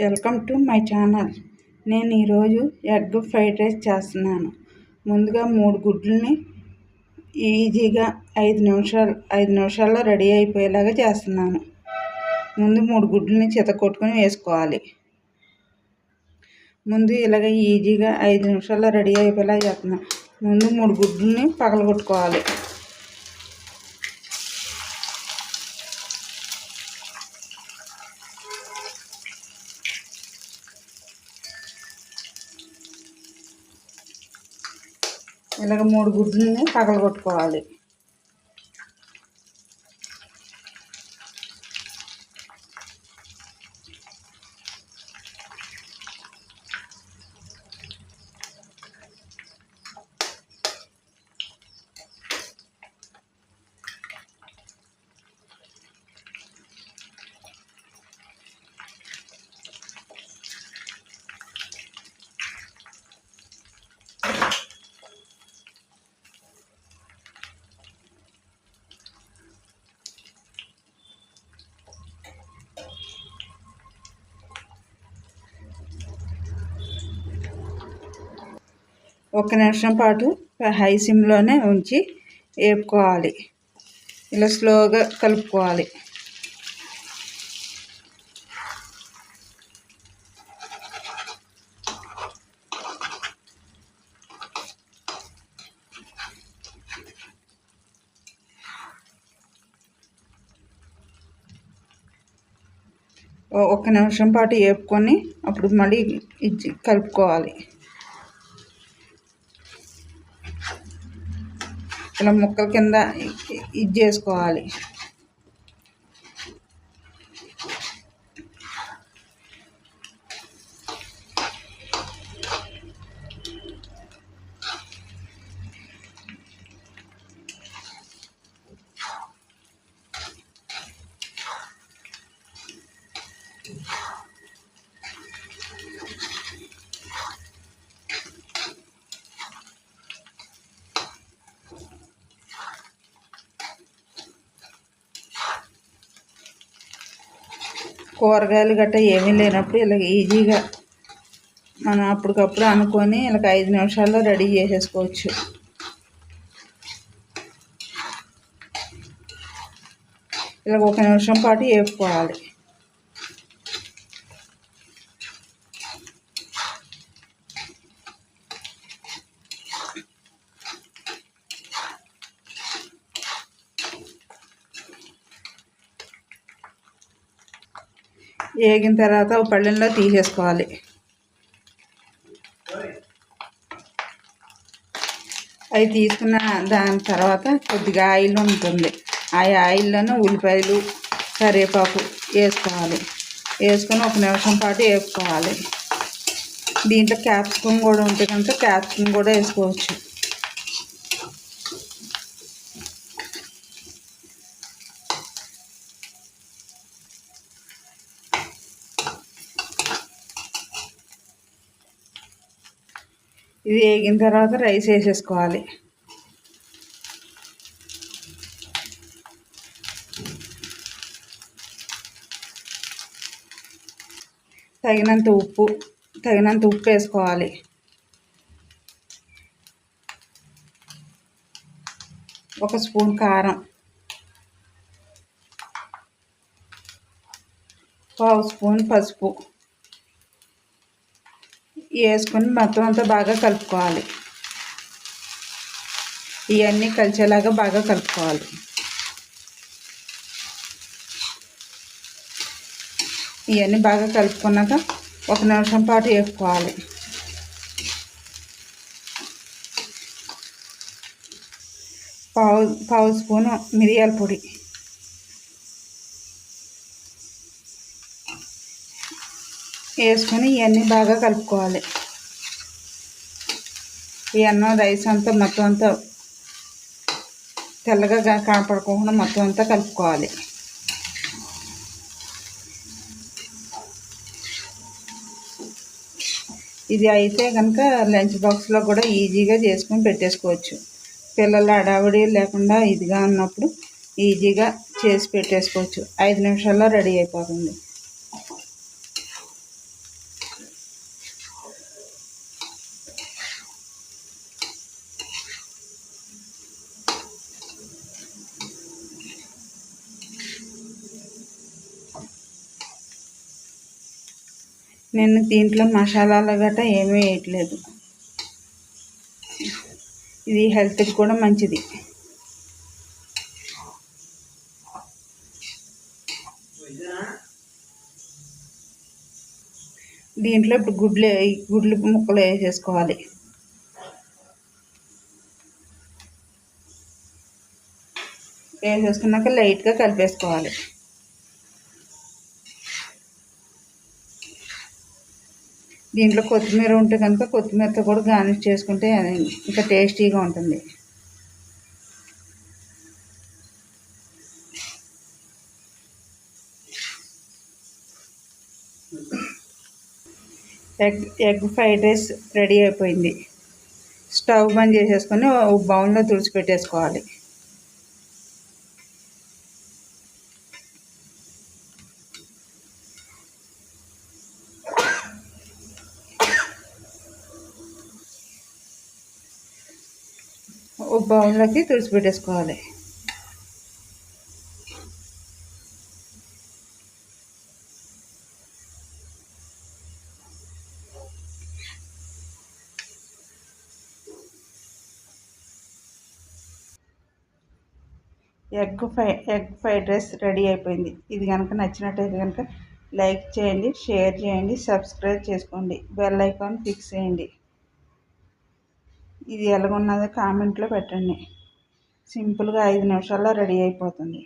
Welcome to my channel. నేను ఈరోజు egg fried rice చేస్తున్నాను. ముందుగా 3 గుడ్లని ఈజీగా 5 నిమిషాల్లో రెడీ అయిపోయేలాగా చేస్తున్నాను. ముందు 3 గుడ్లని చితకొట్టుకొని వేసుకోవాలి. ముందు ఇలాగ ఈజీగా 5 నిమిషాల్లో రెడీ అయిపోయేలాగా చేస్తున్నాను. ముందు 3 గుడ్లని పగలగొట్టుకోవాలి. ఇలాగ 3 గుడ్లని పగలగొట్టుకోవాలి. ఒక నిమిషం పాటు హై సిమ్లోనే ఉంచి వేపుకోవాలి. ఇలా స్లోగా కలుపుకోవాలి. ఒక నిమిషం పాటు వేపుకొని అప్పుడు మళ్ళీ కలుపుకోవాలి. ఇలా ముక్కల కింద చేసుకోవాలి. కూరగాయలు గట్రా ఏమీ లేనప్పుడు ఇలా ఈజీగా మనం అప్పటికప్పుడు అనుకొని ఇలా 5 నిమిషాల్లో రెడీ చేసేసుకోవచ్చు. ఇలా 1 నిమిషం పాటు వేపుకోవాలి. వేగిన తర్వాత ఒక పళ్ళెంలో తీసేసుకోవాలి. అవి తీసుకున్న దాని తర్వాత కొద్దిగా ఆయిల్ ఉంటుంది. ఆ ఆయిల్లోనే ఉల్లిపాయలు కరివేపాకు వేసుకోవాలి. వేసుకొని 1 నిమిషం పాటు వేపుకోవాలి. దీంట్లో క్యాప్సికమ్ కూడా ఉంటే కనుక క్యాప్సికమ్ కూడా వేసుకోవచ్చు. ఇది వేగిన తర్వాత రైస్ వేసేసుకోవాలి. తగినంత ఉప్పు వేసుకోవాలి. ఒక స్పూన్ కారం, 1/2 స్పూన్ పసుపు వేసుకొని మొత్తం అంతా బాగా కలుపుకోవాలి. ఇవన్నీ కలిసేలాగా బాగా కలుపుకోవాలి. ఇవన్నీ బాగా కలుపుకున్నాక 1 నిమిషం పాటు వేపుకోవాలి. పావు స్పూను మిరియాల పొడి వేసుకొని ఇవన్నీ బాగా కలుపుకోవాలి. ఈ అన్నం రైస్ అంతా మొత్తం అంతా తెల్లగా కనపడకుండా మొత్తం అంతా కలుపుకోవాలి. ఇది అయితే కనుక లంచ్ బాక్స్లో కూడా ఈజీగా చేసుకొని పెట్టేసుకోవచ్చు. పిల్లల హడావిడి లేకుండా ఇదిగా ఉన్నప్పుడు ఈజీగా చేసి పెట్టేసుకోవచ్చు. 5 నిమిషాల్లో రెడీ అయిపోతుంది. నేను దీంట్లో మసాలాలు గట్రా ఏమీ వేయట్లేదు. ఇది హెల్త్కి కూడా మంచిది. దీంట్లో ఇప్పుడు గుడ్లు ముక్కలు వేసేసుకోవాలి. వేసేసుకున్నాక లైట్గా కలిపేసుకోవాలి. దీంట్లో కొత్తిమీర ఉంటే కనుక కొత్తిమీరతో కూడా గార్నిష్ చేసుకుంటే ఇంకా టేస్టీగా ఉంటుంది. ఎగ్ ఫ్రైడ్ రైస్ రెడీ అయిపోయింది. స్టవ్ బంద్ చేసేసుకొని ఒక బౌల్లో తుడిచిపెట్టేసుకోవాలి. ఒక బౌల్లోకి తుడిచిపెట్టేసుకోవాలి. ఎగ్ ఫ్రైడ్ రైస్ రెడీ అయిపోయింది. ఇది కనుక నచ్చినట్టయితే కనుక లైక్ చేయండి, షేర్ చేయండి, సబ్స్క్రైబ్ చేసుకోండి, బెల్ ఐకాన్ ఫిక్స్ చేయండి. ఇది ఎలాగున్నదో కామెంట్లో పెట్టండి. సింపుల్గా 5 నిమిషాల్లో రెడీ అయిపోతుంది.